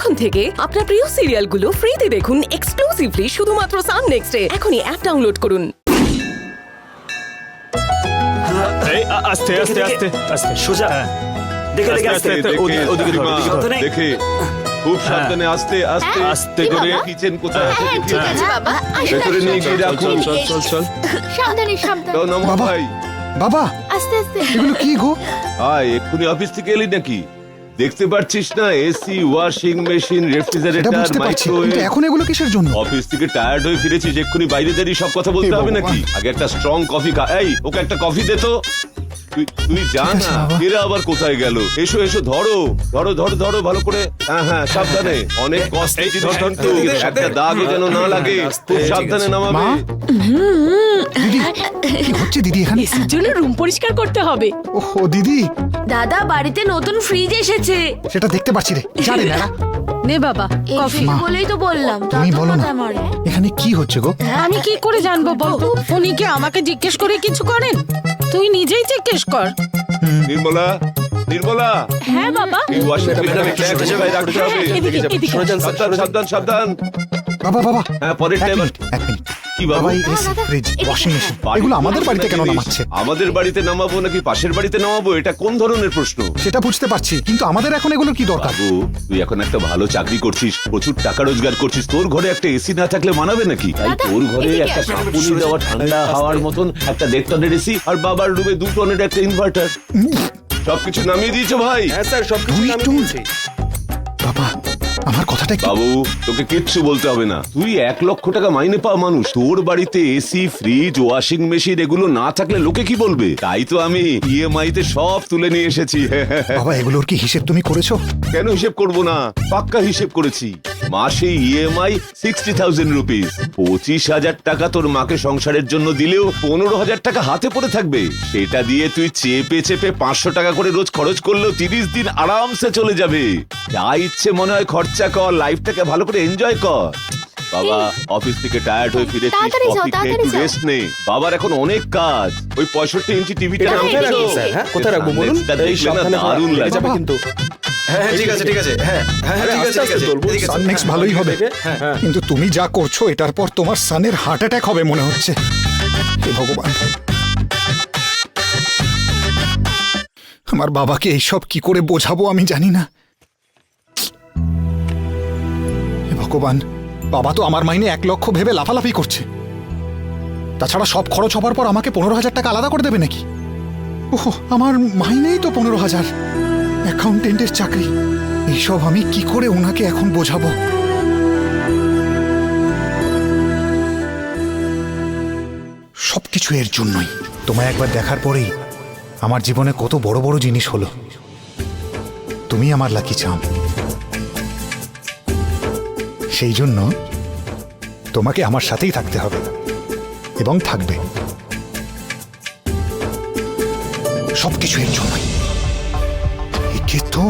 এখন থেকে আপনার প্রিয় সিরিয়ালগুলো ফ্রিতে দেখুন এক্সক্লুসিভলি শুধুমাত্র সান নেক্সটে। এখনই অ্যাপ ডাউনলোড করুন। এই আস্তে আস্তে আস্তে আস্তে সোজা দেখে দেখে আস্তে আস্তে আস্তে ওদিকে ধরো, ওদিকে ধরো। দেখে খুব সাবধানে আস্তে আস্তে আস্তে করে করে। কিচেন কোথায় আছে দেখে। ঠিক আছে বাবা, ভেতরে নিয়ে গিয়ে রাখুন। চল চল চল সাবধানে সাবধানে তো নমো বাবা। ভাই, বাবা আস্তে আস্তে এগুলো কি গো? আয় এক্ষুনি অফিস থেকে এলি নাকি? দেখতে পাচ্ছিস না এসি, ওয়াশিং মেশিন, এটা রেফ্রিজারেটর, বুঝতে পারছি, কিন্তু মাইক্রোওয়েভ। এখন এগুলো কিসের জন্য? অফিস থেকে টায়ার্ড হয়ে ফিরেছিস, এক্ষুনি বাইরে দাঁড়িয়ে সব কথা বলতে হে হবে ভগবান। নাকি? আগে একটা স্ট্রং কফি খা। এই ওকে একটা কফি দে তো। তুই যা ঠিক আছে, না, বাবা। এরা আবার কোথায় গেল? এসো এসো, ধরো ধরো ধরো ধরো ভালো করে। হ্যাঁ হ্যাঁ, সাবধানে, অনেক কষ্টে জিনিস কিন্তু একটা দাগও যেন না লাগে। খুব সাবধানে নামাবে। মা দিদি কি হচ্ছে দিদি এখানে? এসির জন্য রুম পরিষ্কার করতে হবে। ওহো দিদি, দাদা বাড়িতে নতুন ফ্রিজ এসেছে। সেটা দেখতে পাচ্ছি রে। জানি না নে বাবা কফি। এসেছে বলেই তো বললাম। তুমি দাদা বলো না। মাথা মারে। এখানে কি হচ্ছে গো? আমি কি করে জানবো বলতো? উনি কি আমাকে জিজ্ঞেস করে কিছু করেন? তুই নিজেই জিজ্ঞেস কর। নির্মলা, নির্মলা, হ্যাঁ বাবা। এই ওয়াশিং মেশিনটা একটু সরে যাবে, রাখতে হবে। এদিকে এদিকে। সাবধান সাবধান সাবধান। বাবা বাবা হ্যাঁ, পরের এক টাইম। মিনিট, এক মিনিট। কি বাবা? বাবা এই এসি, ফ্রিজ, ওয়াশিং মেশিন এগুলো আমাদের বাড়িতে কেন নামাচ্ছে? আমাদের বাড়িতে নামাবো নাকি পাশের বাড়িতে নামাবো, এটা কোন ধরনের প্রশ্ন? সেটা বুঝতে পারছি, কিন্তু আমাদের এখন এগুলো কি দরকার? বাবু, তুই এখন একটা ভালো চাকরি করছিস, প্রচুর টাকা রোজগার করছিস, তোর ঘরে একটা এসি না থাকলে মানাবে নাকি? তাই তোর ঘরে এদিকে একটা আসো। কাঁপুনি দেওয়া ঠান্ডা হাওয়ার মতন একটা 1.5 টনের এসি, আর বাবার রুমে 2 টনের একটা ইনভার্টার। সবকিছু নামিয়ে দিয়েছো ভাই? হ্যাঁ স্যার সবকিছু দুই নামিয়ে টন? দিয়েছি। বাবা আমার কথাটা কি? বাবু, তোকে কিচ্ছু বলতে হবে না। তুই 1 লক্ষ টাকা মাইনে পাওয়া মানুষ, তোর বাড়িতে এসি, ফ্রিজ, ওয়াশিং মেশিন এগুলো না থাকলে লোকে কি বলবে? তাই তো আমি ইএমআই তে সব তুলে নিয়ে এসেছি। বাবা এগুলোর কি হিসেব তুমি করেছো? কেন হিসেব করব না? পাক্কা হিসেব করেছি। মাসে ইএমআই 60,000 রুপিস। 25,000 টাকা তোর মাকে সংসারের জন্য দিলেও 15,000 টাকা হাতে পড়ে থাকবে। সেটা দিয়ে তুই চেপে চেপে 500 টাকা করে রোজ খরচ করলেও 30 দিন আরামসে চলে যাবে। যা ইচ্ছে মনে হয় খরচা কর, লাইফটাকে ভালো করে এনজয় কর। বাবা অফিস থেকে টায়ার্ড হয়ে ফিরেছিস, তাড়াতাড়ি যাও, কফি খেয়ে তাড়াতাড়ি একটু যাও। রেস্ট নে। বাবার এখন অনেক কাজ। ওই 65 ইঞ্চি টিভিটা কোথায় কোথায় রাখবো স্যার? হ্যাঁ কোথায় রাখবো বলুন? এই সাবধানে দারুণ লেগে লাগবে। যাবে কিন্তু। হ্যাঁ ঠিক আছে ঠিক আছে, হ্যাঁ হ্যাঁ আরে, ঠিক আছে আস্তে ঠিক আছে আস্তে চলবো। এদিকে চল। সাননেক্স ভালোই হবে, হ্যাঁ হ্যাঁ কিন্তু তুমি যা করছো এটার পর তোমার সানের হার্ট অ্যাটাক হবে মনে হচ্ছে। হে ভগবান, আমার বাবাকে এইসব কি করে বোঝাবো আমি জানি না। হে ভগবান, বাবা তো আমার মাইনে 1 লক্ষ ভেবে লাফালাফি করছে। তাছাড়া সব খরচ হবার পর আমাকে 15,000 টাকা আলাদা করে দেবে নাকি? ওহ, আমার মাইনেই তো 15,000, অ্যাকাউন্টেন্টের চাকরি। এইসব আমি কি করে ওনাকে এখন বোঝাবো? সবকিছু এর জন্যই। তোমায় একবার দেখার পরেই আমার জীবনে কত বড় বড় জিনিস হলো। তুমি আমার লাকি চাম। সেই জন্য তোমাকে আমার সাথেই থাকতে হবে এবং থাকবে। সবকিছু এর জন্যই। একে তো